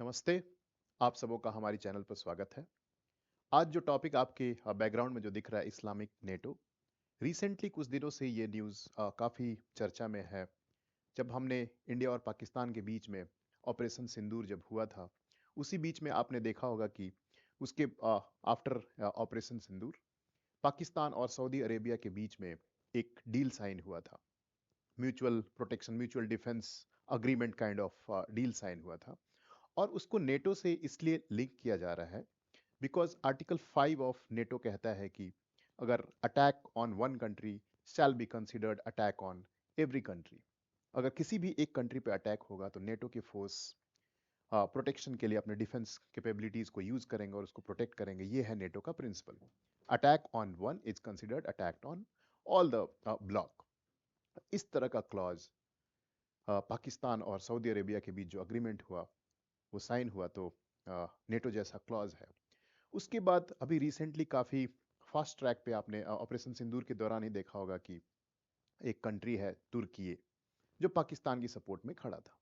नमस्ते। आप सबों का हमारी चैनल पर स्वागत है। आज जो टॉपिक आपके बैकग्राउंड में जो दिख रहा है, इस्लामिक नेटो। रिसेंटली कुछ दिनों से ये न्यूज़ काफ़ी चर्चा में है। जब हमने इंडिया और पाकिस्तान के बीच में ऑपरेशन सिंदूर जब हुआ था, उसी बीच में आपने देखा होगा कि उसके आफ्टर ऑपरेशन सिंदूर पाकिस्तान और सऊदी अरेबिया के बीच में एक डील साइन हुआ था। Mutual protection, mutual defence agreement kind of deal sign हुआ था। और उसको नेटो से इसलिए लिंक किया जा रहा है बिकॉज आर्टिकल 5 ऑफ नेटो कहता है कि अगर attack on one country shall be considered attack on every country. अगर किसी भी एक कंट्री पे अटैक होगा तो नेटो के फोर्स प्रोटेक्शन के लिए अपने डिफेंस कैपेबिलिटीज को यूज करेंगे और उसको प्रोटेक्ट करेंगे। ये है नेटो का principle. Attack on one is considered attack on all the bloc. इस तरह का क्लॉज पाकिस्तान और सऊदी अरेबिया के बीच जो अग्रीमेंट हुआ, वो साइन हुआ, तो नेटो जैसा क्लॉज है। उसके बाद अभी रिसेंटली काफ़ी फास्ट ट्रैक पे आपने ऑपरेशन सिंदूर के दौरान ही देखा होगा कि एक कंट्री है तुर्की, जो पाकिस्तान की सपोर्ट में खड़ा था।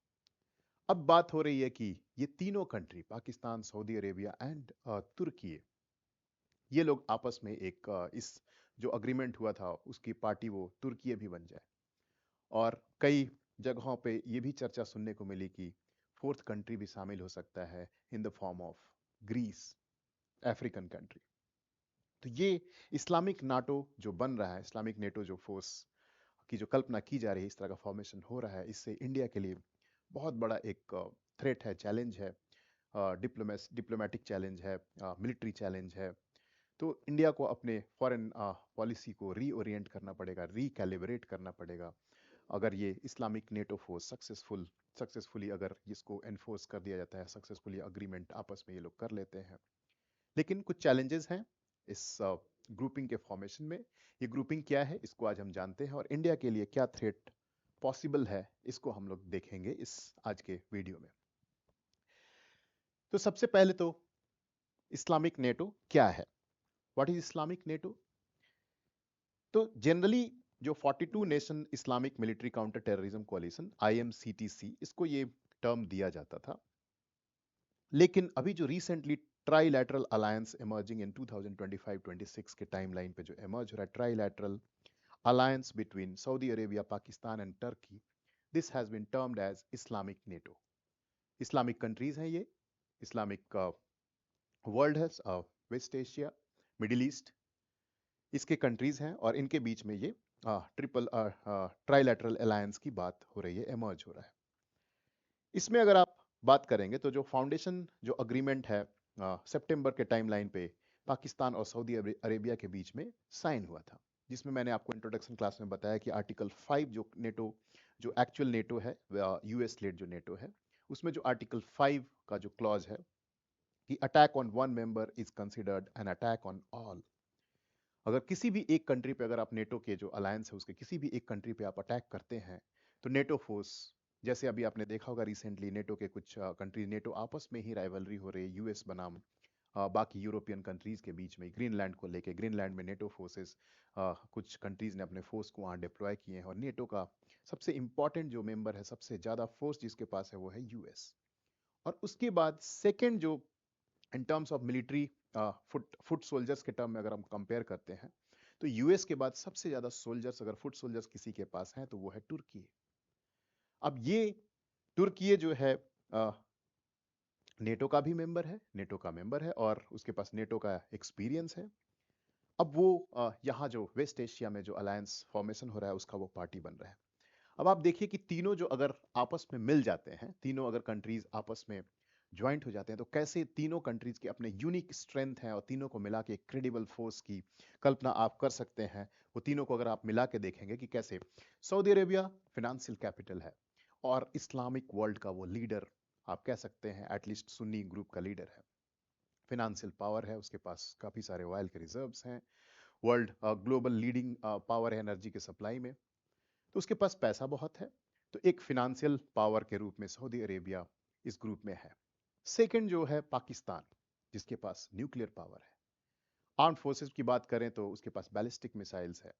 अब बात हो रही है कि ये तीनों country, Pakistan, Saudi Arabia and तुर्की, ये लोग आपस में एक इस जो अग्रीमेंट हुआ था उसकी पार्टी वो तुर्की भी बन जाए। और कई जगहों पे ये भी चर्चा सुनने को मिली कि फोर्थ कंट्री भी शामिल हो सकता है in the form of Greece, African country. तो ये इस्लामिक नाटो जो बन रहा है, इस्लामिक नेटो जो फोर्स की जो कल्पना की जा रही है, इस तरह का फॉर्मेशन हो रहा है, इससे इंडिया के लिए बहुत बड़ा एक थ्रेट है, चैलेंज है, डिप्लोमेटिक चैलेंज है, मिलिट्री चैलेंज है। तो इंडिया को अपने फॉरेन पॉलिसी को रीओरिएंट करना पड़ेगा, रिकैलिब्रेट करना पड़ेगा। अगर ये इस्लामिक नेटो फोर्स सक्सेसफुली अगर इसको एनफोर्स कर दिया जाता है, सक्सेसफुली अग्रीमेंट आपस में ये लोग कर लेते हैं। लेकिन कुछ चैलेंजेस हैं इस ग्रुपिंग के फॉर्मेशन में। ये ग्रुपिंग क्या है, इसको आज हम जानते हैं, और इंडिया के लिए क्या थ्रेट पॉसिबल है, इसको हम लोग देखेंगे इस आज के वीडियो में। तो सबसे पहले तो इस्लामिक नेटो क्या है, व्हाट इज इस्लामिक नेटो। तो जनरली जो 42 nation Islamic military counter terrorism कोalition, IMCTC, इसको ये टर्म दिया जाता था। लेकिन अभी जो recently trilateral alliance emerging in 2025-26 के टाइमलाइन पे जो इमर्ज हो रहा है, trilateral alliance between Saudi Arabia, Pakistan and Turkey, this has been termed as Islamic NATO. Islamic countries हैं ये, इस्लामिक वर्ल्ड है, वेस्ट एशिया, मिडिल ईस्ट, इसके कंट्रीज हैं, और इनके बीच में ये ट्रिपल ट्राइलैटरल अलायंस की बात हो रही है, इमर्ज हो रहा है। इसमें अगर आप बात करेंगे तो जो फाउंडेशन जो अग्रीमेंट है सितंबर के टाइमलाइन पे पाकिस्तान और सऊदी अरेबिया के बीच में साइन हुआ था, जिसमें मैंने आपको इंट्रोडक्शन क्लास में बताया कि आर्टिकल 5 जो नेटो, जो एक्चुअल नेटो है, यूएस लेड जो नेटो है, उसमें जो आर्टिकल 5 का जो क्लॉज है कि attack on one member is considered an attack on all. अगर किसी भी एक कंट्री पे, अगर आप नेटो के जो अलायंस है उसके किसी भी एक कंट्री पे आप अटैक करते हैं, तो नेटो फोर्स, जैसे अभी आपने देखा होगा रिसेंटली नेटो के कुछ कंट्री, नेटो आपस में ही राइवलरी हो रही है यूएस बनाम बाकी यूरोपियन कंट्रीज के बीच में, ग्रीनलैंड को लेके। ग्रीनलैंड में नेटो फोर्सेस, कुछ कंट्रीज ने अपने फोर्स को वहाँ डिप्लॉय किए हैं, और नेटो का सबसे इंपॉर्टेंट जो मेंबर है, सबसे ज़्यादा फोर्स जिसके पास है, वो है यूएस। और उसके बाद सेकेंड जो इन terms of military foot soldiers के टर्म में अगर हम कंपेयर करते हैं, तो यूएस के बाद सबसे ज्यादा सोल्जर्स, अगर फुट सोल्जर्स किसी के पास हैं, तो वो है तुर्की। अब ये तुर्की जो है नेटो का भी मेंबर है, नेटो का मेंबर है, और उसके पास नेटो का एक्सपीरियंस है। अब वो यहाँ जो वेस्ट एशिया में जो अलायंस फॉर्मेशन हो रहा है, उसका वो पार्टी बन रहा है। अब आप देखिए कि तीनों जो अगर आपस में मिल जाते हैं, तीनों अगर कंट्रीज आपस में ज्वाइंट हो जाते हैं, तो कैसे तीनों कंट्रीज के अपने यूनिक स्ट्रेंथ हैं, और तीनों को मिला के एक क्रेडिबल फोर्स की कल्पना आप कर सकते हैं। वो तीनों को अगर आप मिला के देखेंगे कि कैसे सऊदी अरेबिया फिनेंशियल कैपिटल है, और इस्लामिक वर्ल्ड का वो लीडर, आप कह सकते हैं एटलीस्ट सुन्नी ग्रुप का लीडर है, फिनेंशियल पावर है, उसके पास काफी सारे ऑयल के रिजर्व्स हैं, वर्ल्ड ग्लोबल लीडिंग पावर है एनर्जी के सप्लाई में, तो उसके पास पैसा बहुत है। तो एक फिनेंशियल पावर के रूप में सऊदी अरेबिया इस ग्रुप में है। सेकंड जो है पाकिस्तान, जिसके पास न्यूक्लियर पावर है। आर्म फोर्सेस की बात करें तो उसके पास बैलिस्टिक मिसाइल्स है।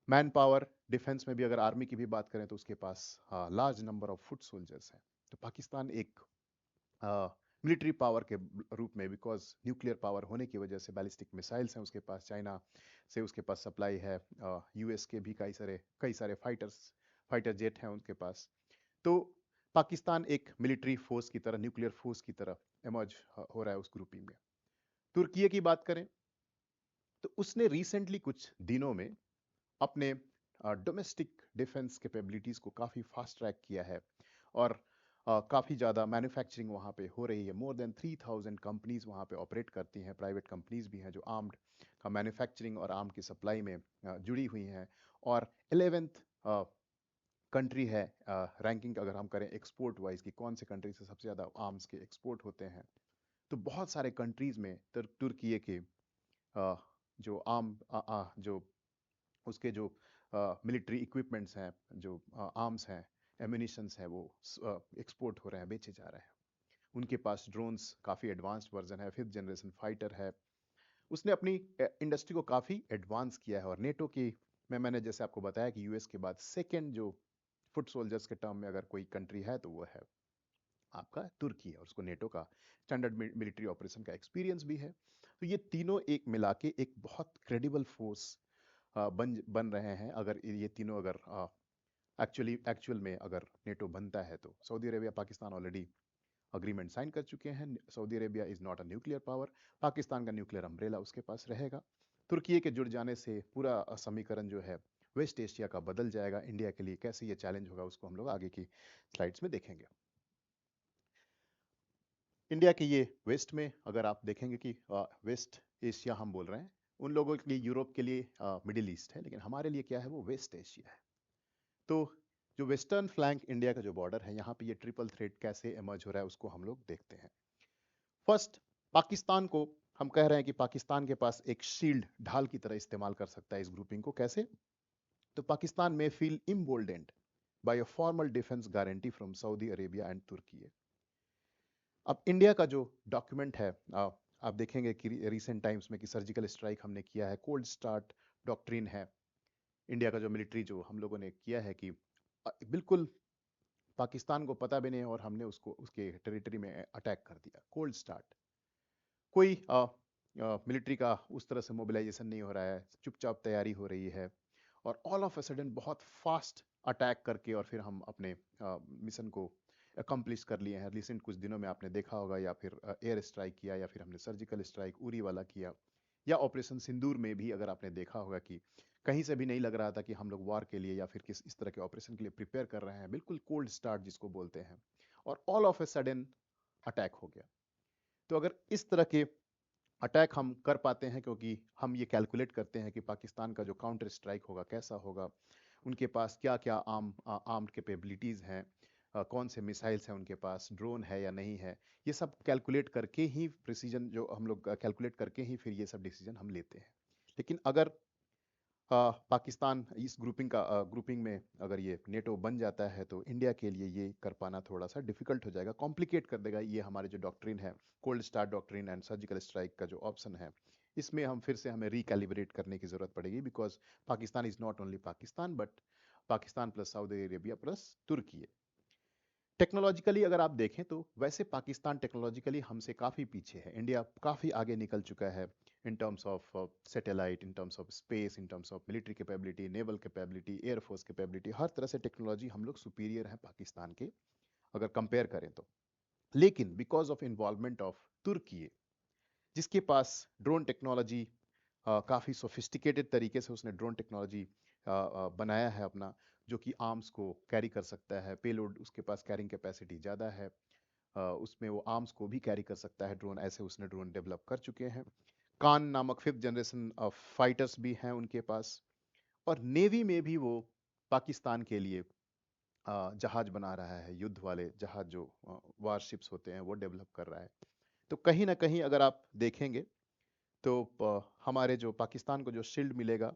मैन पावर, डिफेंस में भी अगर आर्मी की भी बात करें तो उसके पास large number of foot soldiers हैं। तो पाकिस्तान एक मिलिट्री पावर के रूप में, बिकॉज न्यूक्लियर पावर होने की वजह से बैलिस्टिक मिसाइल्स हैं उसके पास, चाइना से उसके पास सप्लाई है, यूएस के भी कई सारे फाइटर जेट हैं उनके पास। तो पाकिस्तान एक मिलिट्री फोर्स की तरह, न्यूक्लियर फोर्स की तरह इमर्ज हो रहा है उस ग्रुपिंग में। तुर्की की बात करें तो उसने रिसेंटली कुछ दिनों में अपने डोमेस्टिक डिफेंस कैपेबिलिटीज को काफी फास्ट ट्रैक किया है, और काफी ज्यादा मैन्युफैक्चरिंग वहां पे हो रही है। मोर देन 3000 कंपनीज वहां पे ऑपरेट करती हैं, प्राइवेट कंपनीज भी हैं जो आर्म्ड का मैन्युफैक्चरिंग और आर्म की सप्लाई में जुड़ी हुई हैं। और 11th कंट्री है रैंकिंग, अगर हम करें एक्सपोर्ट वाइज की कौन से कंट्री से सबसे ज्यादा आर्म्स के एक्सपोर्ट होते हैं, तो बहुत सारे कंट्रीज में तुर्की के जो जो उसके जो मिलिट्री इक्विपमेंट्स हैं, जो आर्म्स हैं, एम्यूनिशंस हैं, वो एक्सपोर्ट हो रहे हैं, बेचे जा रहे हैं। उनके पास ड्रोन्स काफ़ी एडवांस्ड वर्जन है, 5th जनरेशन फाइटर है। उसने अपनी इंडस्ट्री को काफ़ी एडवांस किया है। और नेटो की मैंने जैसे आपको बताया कि यूएस के बाद सेकेंड जो फुट सोल्जर्स के टर्म में अगर कोई कंट्री है तो वो है आपका तुर्की है, और उसको नेटो का स्टैंडर्ड मिलिट्री ऑपरेशन का एक्सपीरियंस भी है। तो ये तीनों एक मिला के एक बहुत क्रेडिबल फोर्स बन रहे हैं। अगर ये तीनों अगर एक्चुअल में अगर नेटो बनता है तो Saudi Arabia Pakistan already agreement sign कर चुके हैं। Saudi Arabia is not a nuclear power, Pakistan का न्यूक्लियर अम्ब्रेला उसके पास रहेगा। तुर्की के जुड़ जाने से पूरा समीकरण जो है वेस्ट एशिया का बदल जाएगा। इंडिया के लिए कैसे ये चैलेंज होगा उसको हम लोग आगे की स्लाइड्स में देखेंगे। इंडिया के ये वेस्ट में अगर आप देखेंगे कि वेस्ट एशिया हम बोल रहे हैं, उन लोगों के लिए यूरोप के लिए मिडिल ईस्ट है, लेकिन हमारे लिए क्या है, वो वेस्ट एशिया है। तो जो वेस्टर्न फ्लैंक इंडिया का जो बॉर्डर है, यहाँ पे ये ट्रिपल थ्रेट कैसे इमर्ज हो रहा है उसको हम लोग देखते हैं। फर्स्ट, पाकिस्तान को हम कह रहे हैं कि पाकिस्तान के पास एक शील्ड, ढाल की तरह इस्तेमाल कर सकता है इस ग्रुपिंग को। कैसे? तो पाकिस्तान में feel emboldened by a formal defence guarantee from Saudi Arabia and Turkey. अब इंडिया का जो डॉक्यूमेंट है, आप देखेंगे कि रिसेंट टाइम्स में कि सर्जिकल स्ट्राइक हमने किया है, कोल्ड स्टार्ट डॉक्ट्रिन है इंडिया का जो मिलिट्री जो हम लोगों ने किया है कि बिल्कुल पाकिस्तान को पता भी नहीं और हमने उसको उसके टेरिटरी में अटैक कर दिया। कोल्ड स्टार्ट, कोई मिलिट्री का उस तरह से मोबिलाइजेशन नहीं हो रहा है, चुपचाप तैयारी हो रही है, और ऑल ऑफ अ सडन बहुत फास्ट अटैक करके और फिर हम अपने मिशन को अकम्प्लिश कर लिए हैं। रिसेंट कुछ दिनों में आपने देखा होगा, या फिर एयर स्ट्राइक किया, या फिर हमने सर्जिकल स्ट्राइक उरी वाला किया, या ऑपरेशन सिंदूर में भी अगर आपने देखा होगा कि कहीं से भी नहीं लग रहा था कि हम लोग वार के लिए या फिर किस इस तरह के ऑपरेशन के लिए प्रिपेयर कर रहे हैं, बिल्कुल कोल्ड स्टार्ट जिसको बोलते हैं, और all of a sudden attack हो गया। तो अगर इस तरह के अटैक हम कर पाते हैं, क्योंकि हम ये कैलकुलेट करते हैं कि पाकिस्तान का जो काउंटर स्ट्राइक होगा कैसा होगा, उनके पास क्या क्या आर्म्ड कैपेबिलिटीज़ हैं, कौन से मिसाइल्स हैं उनके पास, ड्रोन है या नहीं है, ये सब कैलकुलेट करके ही प्रिसीजन जो हम लोग कैलकुलेट करके ही फिर ये सब डिसीजन हम लेते हैं। लेकिन अगर पाकिस्तान इस ग्रुपिंग में अगर ये नेटो बन जाता है तो इंडिया के लिए ये कर पाना थोड़ा सा डिफिकल्ट हो जाएगा, कॉम्प्लिकेट कर देगा ये हमारे जो डॉक्ट्रिन है, cold star doctrine and surgical strike का जो ऑप्शन है, इसमें हम फिर से हमें रिकैलिब्रेट करने की जरूरत पड़ेगी। Because Pakistan is not only Pakistan, but Pakistan plus Saudi Arabia plus तुर्की। टेक्नोलॉजिकली अगर आप देखें तो वैसे पाकिस्तान टेक्नोलॉजिकली हमसे काफ़ी पीछे है, इंडिया काफ़ी आगे निकल चुका है in terms of satellite, in terms of space, in terms of military capability, naval capability, air force capability, हर तरह से टेक्नोलॉजी हम लोग सुपीरियर हैं पाकिस्तान के अगर कंपेयर करें तो। लेकिन बिकॉज ऑफ इन्वॉल्वमेंट ऑफ तुर्की, जिसके पास ड्रोन टेक्नोलॉजी काफ़ी सोफिस्टिकेटेड तरीके से उसने ड्रोन टेक्नोलॉजी बनाया है अपना, जो कि आर्म्स को कैरी कर सकता है, पेलोड उसके पास कैरिंग कैपेसिटी ज़्यादा है, उसमें वो आर्म्स को भी कैरी कर सकता है ड्रोन, ऐसे उसने ड्रोन डेवलप कर चुके हैं। कान नामक 5th जनरेशन फाइटर्स भी हैं उनके पास, और नेवी में भी वो पाकिस्तान के लिए जहाज बना रहा है, युद्ध वाले जहाज जो वारशिप्स होते हैं वो डेवलप कर रहा है। तो कहीं ना कहीं अगर आप देखेंगे तो हमारे जो पाकिस्तान को जो शील्ड मिलेगा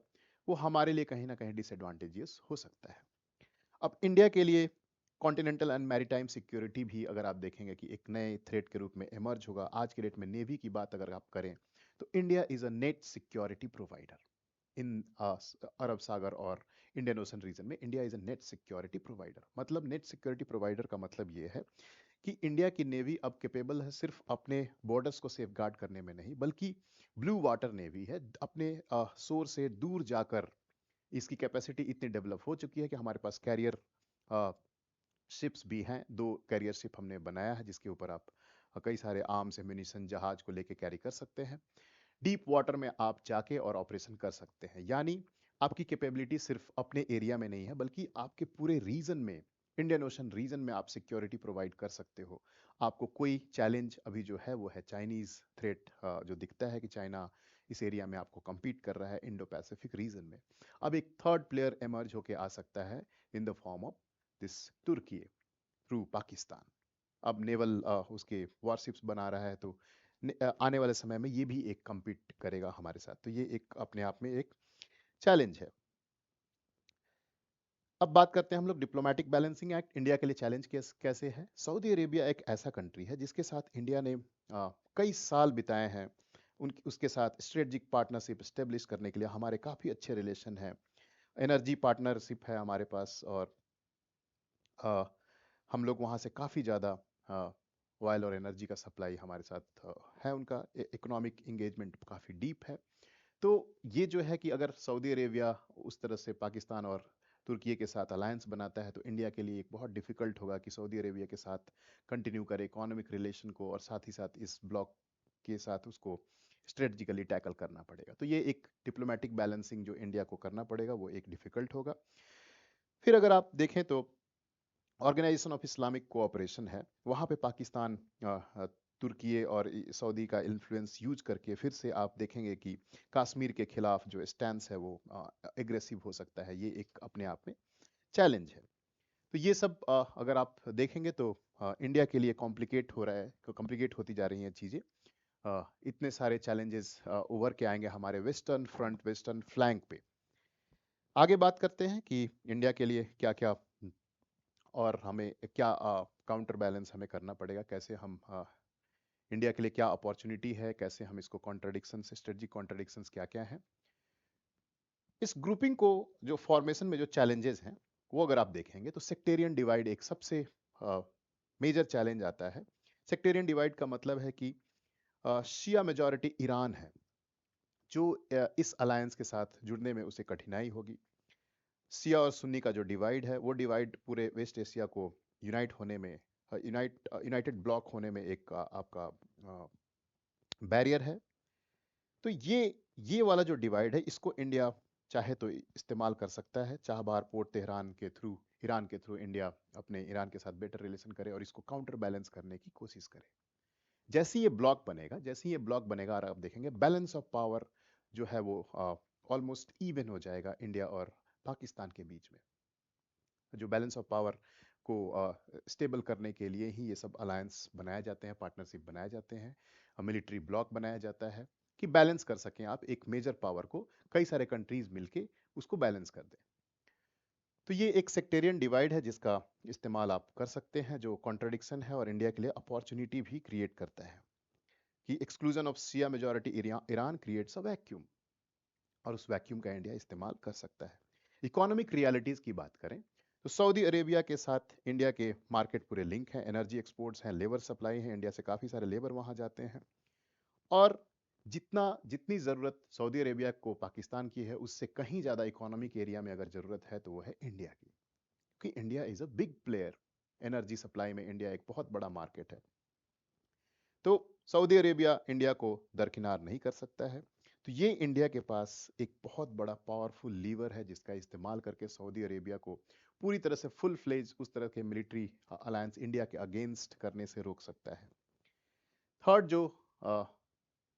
वो हमारे लिए कहीं ना कहीं डिसएडवांटेजियस हो सकता है। अब इंडिया के लिए कॉन्टिनेंटल एंड मैरीटाइम सिक्योरिटी भी अगर आप देखेंगे कि एक नए थ्रेट के रूप में इमर्ज होगा। आज के डेट में नेवी की बात अगर आप करें तो India is a net security provider in अरब सागर और इंडियन ओशन रीजन में। India is a net security provider. मतलब नेट सिक्योरिटी प्रोवाइडर का मतलब ये है कि इंडिया की नेवी अब कैपेबल है सिर्फ अपने बॉर्डर्स को सेफगार्ड करने में नहीं, बल्कि ब्लू वाटर नेवी है। अपने शोर से दूर जाकर इसकी कैपेसिटी इतनी डेवलप हो चुकी है कि हमारे पास कैरियर शिप्स भी हैं। 2 कैरियर शिप हमने बनाया है जिसके ऊपर आप कई सारे आर्म्स एम्यूनिशन जहाज को लेके कैरी कर सकते हैं। डीप वाटर में आप जाके और ऑपरेशन कर सकते हैं। यानी आपकी कैपेबिलिटी सिर्फ अपने एरिया में नहीं है, बल्कि आपके पूरे रीजन में, इंडियन ओशन रीजन में आप सिक्योरिटी प्रोवाइड कर सकते हो। आपको कोई चैलेंज अभी जो है वो है चाइनीज थ्रेट, जो दिखता है कि चाइना इस एरिया में आपको compete कर रहा है इंडो पैसिफिक रीजन में। अब एक थर्ड प्लेयर एमर्ज होके आ सकता है in the form of this तुर्की थ्रू पाकिस्तान। अब नेवल उसके वॉरशिप्स बना रहा है, तो आने वाले समय में ये भी एक compete करेगा हमारे साथ। तो ये एक अपने आप में एक चैलेंज है। अब बात करते हैं हम लोग डिप्लोमेटिक बैलेंसिंग एक्ट। इंडिया के लिए चैलेंज कैसे है? सऊदी अरेबिया एक ऐसा कंट्री है जिसके साथ इंडिया ने कई साल बिताए हैं। उसके साथ स्ट्रेटेजिक पार्टनरशिप स्टेब्लिश करने के लिए हमारे काफ़ी अच्छे रिलेशन हैं। एनर्जी पार्टनरशिप है हमारे पास, और अ, हम लोग वहाँ से काफ़ी ज़्यादा ऑयल और एनर्जी का सप्लाई हमारे साथ है। उनका इकोनॉमिक इंगेजमेंट काफ़ी डीप है। तो ये जो है कि अगर सऊदी अरेबिया उस तरह से पाकिस्तान और तुर्की के साथ अलायंस बनाता है, तो इंडिया के लिए एक बहुत डिफिकल्ट होगा कि सऊदी अरेबिया के साथ कंटिन्यू करे इकोनॉमिक रिलेशन को, और साथ ही साथ इस ब्लॉक के साथ उसको स्ट्रेटजिकली टैकल करना पड़ेगा। तो ये एक डिप्लोमेटिक बैलेंसिंग जो इंडिया को करना पड़ेगा, वो एक डिफिकल्ट होगा। फिर अगर आप देखें तो ऑर्गेनाइजेशन ऑफ इस्लामिक कोऑपरेशन है, वहाँ पे पाकिस्तान, तुर्की और सऊदी का इन्फ्लुएंस यूज करके फिर से आप देखेंगे कि कश्मीर के खिलाफ जो स्टैंस है वो एग्रेसिव हो सकता है। ये एक अपने आप में चैलेंज है। तो ये सब अगर आप देखेंगे तो इंडिया के लिए कॉम्प्लिकेट हो रहा है, कॉम्प्लिकेट होती जा रही हैं चीज़ें। इतने सारे चैलेंजेस उभर के आएंगे हमारे वेस्टर्न फ्रंट, वेस्टर्न फ्लैंक पे। आगे बात करते हैं कि इंडिया के लिए क्या क्या और हमें क्या काउंटर बैलेंस हमें करना पड़ेगा, कैसे हम इंडिया के लिए क्या अपॉर्चुनिटी है, कैसे हम इसको कॉन्ट्रडिक्शन से, स्ट्रेटजिक कॉन्ट्रडिक्शंस क्या क्या हैं। इस ग्रुपिंग को जो फॉर्मेशन में जो चैलेंजेस हैं, वो अगर आप देखेंगे तो सेक्टेरियन डिवाइड एक सबसे मेजर चैलेंज आता है। सेक्टेरियन डिवाइड का मतलब है कि शिया मेजॉरिटी ईरान है, जो इस अलायंस के साथ जुड़ने में उसे कठिनाई होगी। शिया और सुन्नी का जो डिवाइड है, वो डिवाइड पूरे वेस्ट एशिया को यूनाइट होने में, यूनाइटेड ब्लॉक होने में एक आपका बैरियर है। तो ये वाला जो डिवाइड है, इसको इंडिया चाहे तो इस्तेमाल कर सकता है। चाबहार पोर्ट तेहरान के थ्रू, ईरान के थ्रू इंडिया अपने ईरान के साथ बेटर रिलेशन करे और इसको काउंटर बैलेंस करने की कोशिश करे। जैसे ये ब्लॉक बनेगा, जैसे ये ब्लॉक बनेगा, और आप देखेंगे बैलेंस ऑफ पावर जो है वो ऑलमोस्ट इवन हो जाएगा इंडिया और पाकिस्तान के बीच में। जो बैलेंस ऑफ पावर को स्टेबल करने के लिए ही ये सब अलायंस बनाए जाते हैं, पार्टनरशिप बनाए जाते हैं, मिलिट्री ब्लॉक बनाया जाता है कि बैलेंस कर सकें आप एक मेजर पावर को, कई सारे कंट्रीज मिलके उसको बैलेंस कर दें। तो ये एक सेक्टेरियन डिवाइड है जिसका इस्तेमाल आप कर सकते हैं, जो कॉन्ट्रडिक्शन है और इंडिया के लिए अपॉर्चुनिटी भी क्रिएट करता है कि exclusion of Shia majority Iran creates a vacuum, और उस वैक्यूम का इंडिया इस्तेमाल कर सकता है। इकोनॉमिक रियलिटीज की बात करें तो सऊदी अरेबिया के साथ इंडिया के मार्केट पूरे लिंक हैं, एनर्जी एक्सपोर्ट्स हैं, लेबर सप्लाई है, इंडिया से काफ़ी सारे लेबर वहाँ जाते हैं। और जितनी ज़रूरत सऊदी अरेबिया को पाकिस्तान की है, उससे कहीं ज़्यादा इकोनॉमिक एरिया में अगर ज़रूरत है तो वो है इंडिया की, क्योंकि India is a big player. Energy supply में इंडिया एक बहुत बड़ा मार्केट है। तो सऊदी अरेबिया इंडिया को दरकिनार नहीं कर सकता है। तो ये इंडिया के पास एक बहुत बड़ा पावरफुल लीवर है जिसका इस्तेमाल करके सऊदी अरेबिया को पूरी तरह से फुल फ्लेज उस तरह के मिलिट्री अलायंस इंडिया के अगेंस्ट करने से रोक सकता है। थर्ड, जो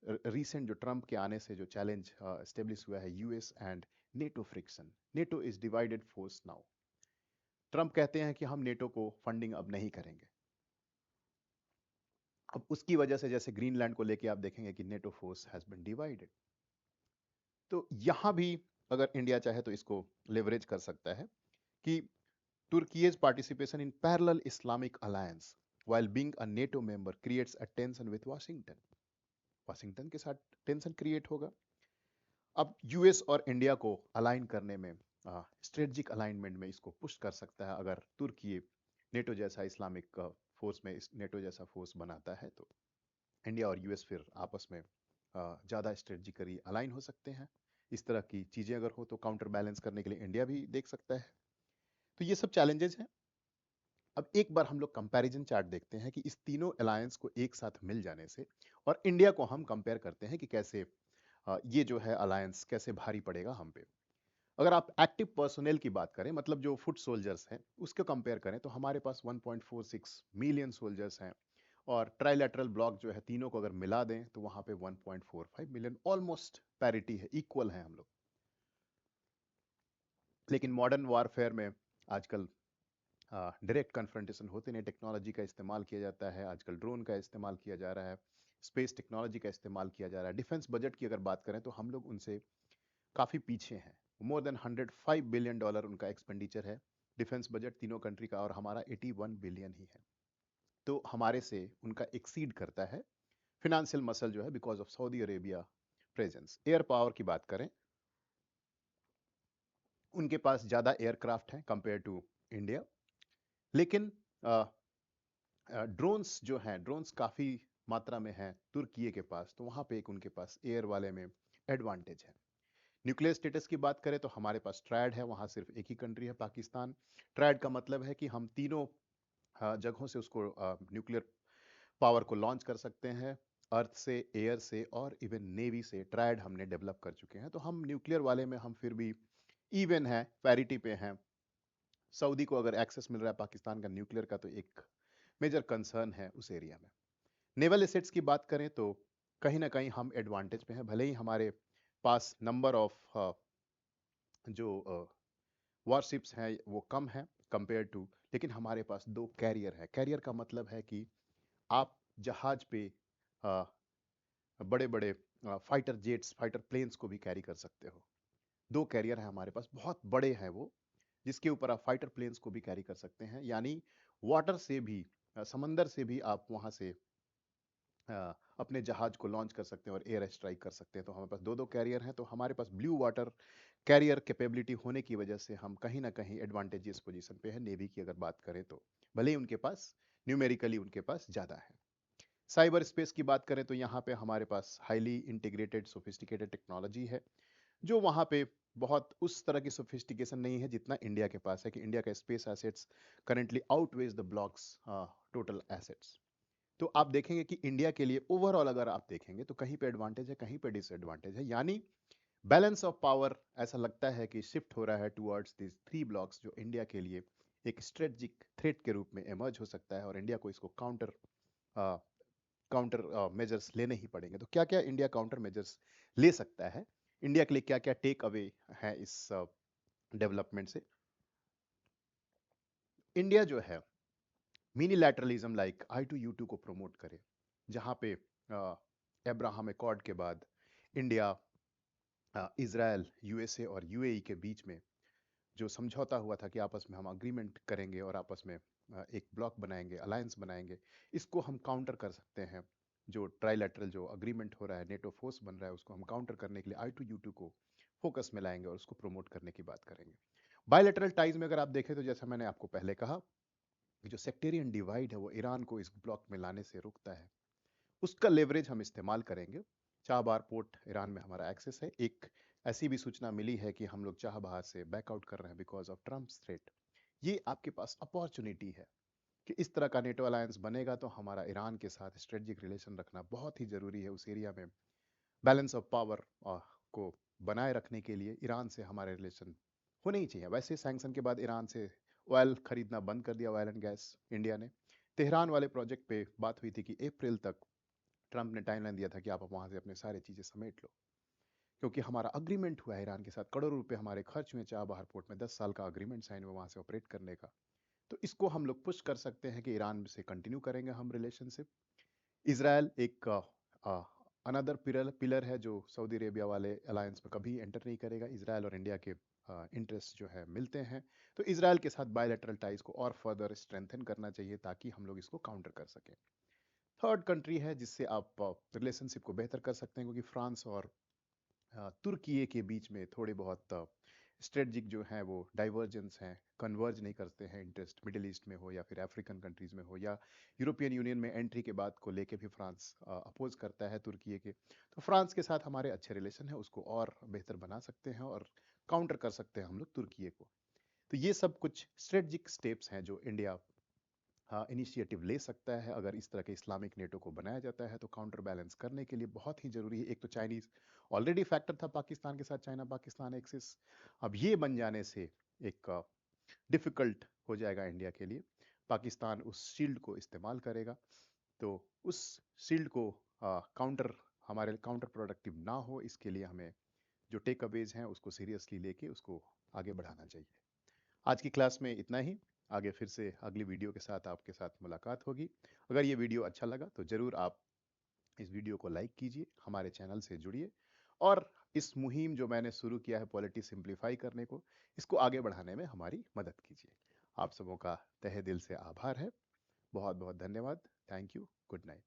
रीसेंट जो ट्रंप के आने से जो चैलेंज स्टेब्लिश हुआ है, US and NATO friction. NATO is divided force now. Trump कहते हैं कि हम नेटो को फंडिंग अब नहीं करेंगे। अब उसकी वजह से जैसे ग्रीनलैंड को लेके आप देखेंगे कि NATO force has been divided. तो यहां भी अगर इंडिया चाहे तो इसको लेवरेज कर सकता है कि तुर्की's participation in parallel Islamic alliance while being a NATO member creates a tension with Washington. Washington के साथ टेंशन क्रिएट होगा। अब यूएस और इंडिया को अलाइन करने में, स्ट्रेटजिक अलाइनमेंट में इसको पुश कर सकता है अगर तुर्की नेटो जैसा इस्लामिक फोर्स में इस नेटो जैसा फोर्स बनाता है तो इंडिया और यूएस फिर आपस में ज़्यादा स्ट्रेटजिकली अलाइन हो सकते हैं। इस तरह की चीज़ें अगर हो तो काउंटर बैलेंस करने के लिए इंडिया भी देख सकता है। तो ये सब चैलेंजेस हैं। अब एक बार हम लोग कंपैरिजन चार्ट देखते हैं कि इस तीनों अलायंस को एक साथ मिल जाने से और इंडिया को हम कंपेयर करते हैं कि कैसे ये जो है अलायंस कैसे भारी पड़ेगा हम पे। अगर आप एक्टिव पर्सोनेल की बात करें, मतलब जो फुट सोल्जर्स हैं उसको कंपेयर करें, तो हमारे पास 1.46 मिलियन सोल्जर्स हैं और ट्राइलेटरल ब्लॉक जो है तीनों को अगर मिला दें तो वहां पे 1.45 मिलियन, ऑलमोस्ट पैरिटी है, इक्वल है हम लोग। लेकिन मॉडर्न वारफेयर में आजकल डायरेक्ट कन्फ्रंटेशन होते नहीं, टेक्नोलॉजी का इस्तेमाल किया जाता है, आजकल ड्रोन का इस्तेमाल किया जा रहा है, स्पेस टेक्नोलॉजी का इस्तेमाल किया जा रहा है। डिफेंस बजट की अगर बात करें तो हम लोग उनसे काफी पीछे हैं। मोर देन $105 बिलियन उनका एक्सपेंडिचर है डिफेंस बजट तीनों कंट्री का, और हमारा 81 बिलियन ही है। तो हमारे से उनका एक्सीड करता है फिनेंशियल मसल जो है, because of Saudi Arabia presence. Air power की बात करें, उनके पास ज्यादा एयरक्राफ्ट हैं कंपेयर टू इंडिया, लेकिन ड्रोन्स जो हैं, ड्रोन्स काफी मात्रा में हैं तुर्की के पास, तो वहां पे एक उनके पास एयर वाले में एडवांटेज है। न्यूक्लियर स्टेटस की बात करें तो हमारे पास ट्रायड है, वहां सिर्फ एक ही कंट्री है, पाकिस्तान। ट्रायड का मतलब है कि हम तीनों जगहों से उसको न्यूक्लियर पावर को लॉन्च कर सकते हैं, अर्थ से, एयर से और इवन नेवी से। ट्रायड हमने डेवलप कर चुके हैं, तो हम न्यूक्लियर वाले में हम फिर भी इवन है, पैरिटी पे हैं। सऊदी को अगर एक्सेस मिल रहा है पाकिस्तान का न्यूक्लियर का, तो एक मेजर कंसर्न है उस एरिया में। नेवल एसेट्स की बात करें तो कहीं ना कहीं हम एडवांटेज पे हैं, भले ही हमारे पास नंबर ऑफ जो वॉरशिप्स हैं वो कम है कंपेयर टू, लेकिन हमारे पास 2 कैरियर है। कैरियर का मतलब है कि आप जहाज पे बड़े बड़े फाइटर जेट्स, फाइटर प्लेन्स को भी कैरी कर सकते हो। 2 कैरियर है हमारे पास, बहुत बड़े हैं वो, जिसके ऊपर आप फाइटर प्लेन्स को भी कैरी कर सकते हैं। यानी वाटर से भी, समंदर से भी आप वहां से अपने जहाज को लॉन्च कर सकते हैं और एयर स्ट्राइक कर सकते हैं। तो हमारे पास 2 कैरियर हैं, तो हमारे पास ब्लू वाटर कैरियर कैपेबिलिटी होने की वजह से हम कहीं ना कहीं एडवांटेजियस पोजीशन पे है। नेवी की अगर बात करें तो भले ही उनके पास न्यूमेरिकली उनके पास ज्यादा है। साइबर स्पेस की बात करें तो यहाँ पे हमारे पास हाईली इंटीग्रेटेड सोफिस्टिकेटेड टेक्नोलॉजी है, जो वहाँ पे बहुत उस तरह की सोफिस्टिकेशन नहीं है जितना इंडिया के पास है, कि इंडिया का space assets currently outweighs the blocks total assets. तो आप देखेंगे कि इंडिया के लिए ओवरऑल अगर आप देखेंगे तो कहीं पे एडवांटेज है, कहीं पे डिसएडवांटेज है। यानी बैलेंस ऑफ पावर ऐसा लगता है कि शिफ्ट हो रहा है टुवर्ड्स दिस 3 ब्लॉक्स, जो इंडिया के लिए एक स्ट्रेटजिक थ्रेट के रूप में इमर्ज हो सकता है और इंडिया को इसको काउंटर मेजर्स लेने ही पड़ेंगे। तो क्या क्या इंडिया काउंटर मेजर्स ले सकता है, इंडिया के लिए क्या क्या टेक अवे है इस डेवलपमेंट से। इंडिया जो है मिनीलैटरलिज्म लाइक I2U2 को प्रमोट करे, जहां पे अब्राहम एकॉर्ड के बाद इंडिया, इजराइल, यूएसए और यूएई के बीच में जो समझौता हुआ था कि आपस में हम अग्रीमेंट करेंगे और आपस में एक ब्लॉक बनाएंगे, अलायंस बनाएंगे, इसको हम काउंटर कर सकते हैं। जो ट्राइलेटरल जो अग्रीमेंट हो रहा है, नेटो फोर्स बन रहा है, उसको हम काउंटर करने के लिए I2U2 को फोकस में लाएंगे और उसको प्रमोट करने की बात करेंगे। बायलैटरल टाइज में अगर आप देखें तो जैसा मैंने आपको पहले कहा, जो सेक्टेरियन डिवाइड है वो ईरान को इस ब्लॉक में लाने से रोकता है, उसका लेवरेज हम इस्तेमाल करेंगे। चाबहार पोर्ट ईरान में हमारा एक्सेस है। एक ऐसी भी सूचना मिली है कि हम लोग चाबहार से बैकआउट कर रहे हैं बिकॉज ऑफ ट्रम्प थ्रेट। ये आपके पास अपॉर्चुनिटी है कि इस तरह का नेटो अलायंस बनेगा तो हमारा ईरान के साथ स्ट्रेटेजिक रिलेशन रखना बहुत ही जरूरी है। उस एरिया में बैलेंस ऑफ पावर को बनाए रखने के लिए ईरान से हमारे रिलेशन होने ही चाहिए। वैसे सैंक्शन के बाद ईरान से ऑयल खरीदना बंद कर दिया, ऑयल एंड गैस इंडिया ने। तेहरान वाले प्रोजेक्ट पे बात हुई थी कि अप्रैल तक ट्रंप ने टाइमलाइन दिया था कि आप वहां से अपने सारी चीजें समेट लो, क्योंकि हमारा अग्रीमेंट हुआ है ईरान के साथ, करोड़ों रुपए हमारे खर्च हुए चाबहार पोर्ट में, 10 साल का अग्रीमेंट साइन हुआ वहां से ऑपरेट करने का। तो इसको हम लोग पुश कर सकते हैं कि ईरान से कंटिन्यू करेंगे हम रिलेशनशिप। इसराइल एक अनदर पिलर है जो सऊदी अरेबिया वाले अलायंस में कभी एंटर नहीं करेगा। इसराइल और इंडिया के इंटरेस्ट जो है मिलते हैं, तो इसराइल के साथ बायलैटरल टाइज को और फर्दर स्ट्रेंथन करना चाहिए ताकि हम लोग इसको काउंटर कर सकें। थर्ड कंट्री है जिससे आप रिलेशनशिप को बेहतर कर सकते हैं, क्योंकि फ्रांस और तुर्की के बीच में थोड़े बहुत स्ट्रेटजिक जो है वो डाइवर्जेंस हैं, कन्वर्ज नहीं करते हैं इंटरेस्ट, मिडिल ईस्ट में हो या फिर अफ्रीकन कंट्रीज में हो, या यूरोपियन यूनियन में एंट्री के बात को लेके भी फ्रांस अपोज करता है तुर्की के। तो फ्रांस के साथ हमारे अच्छे रिलेशन है, उसको और बेहतर बना सकते हैं और काउंटर कर सकते हैं हम लोग तुर्की को। तो ये सब कुछ स्ट्रेटजिक स्टेप्स हैं जो इंडिया इनिशिएटिव ले सकता है। अगर इस तरह के इस्लामिक नेटो को बनाया जाता है तो काउंटर बैलेंस करने के लिए बहुत ही जरूरी है। एक तो चाइनीज ऑलरेडी फैक्टर था पाकिस्तान के साथ, चाइना पाकिस्तान एक्सिस, अब ये बन जाने से एक डिफिकल्ट हो जाएगा इंडिया के लिए। पाकिस्तान उस शील्ड को इस्तेमाल करेगा, तो उस शील्ड को काउंटर हमारे काउंटर प्रोडक्टिव ना हो, इसके लिए हमें जो टेक अवेज हैं उसको सीरियसली लेके उसको आगे बढ़ाना चाहिए। आज की क्लास में इतना ही। आगे फिर से अगली वीडियो के साथ आपके साथ मुलाकात होगी। अगर ये वीडियो अच्छा लगा तो ज़रूर आप इस वीडियो को लाइक कीजिए, हमारे चैनल से जुड़िए और इस मुहिम जो मैंने शुरू किया है पॉलिटी सिंप्लीफाई करने को, इसको आगे बढ़ाने में हमारी मदद कीजिए। आप सबों का तहे दिल से आभार है। बहुत बहुत धन्यवाद। Thank you. Good night.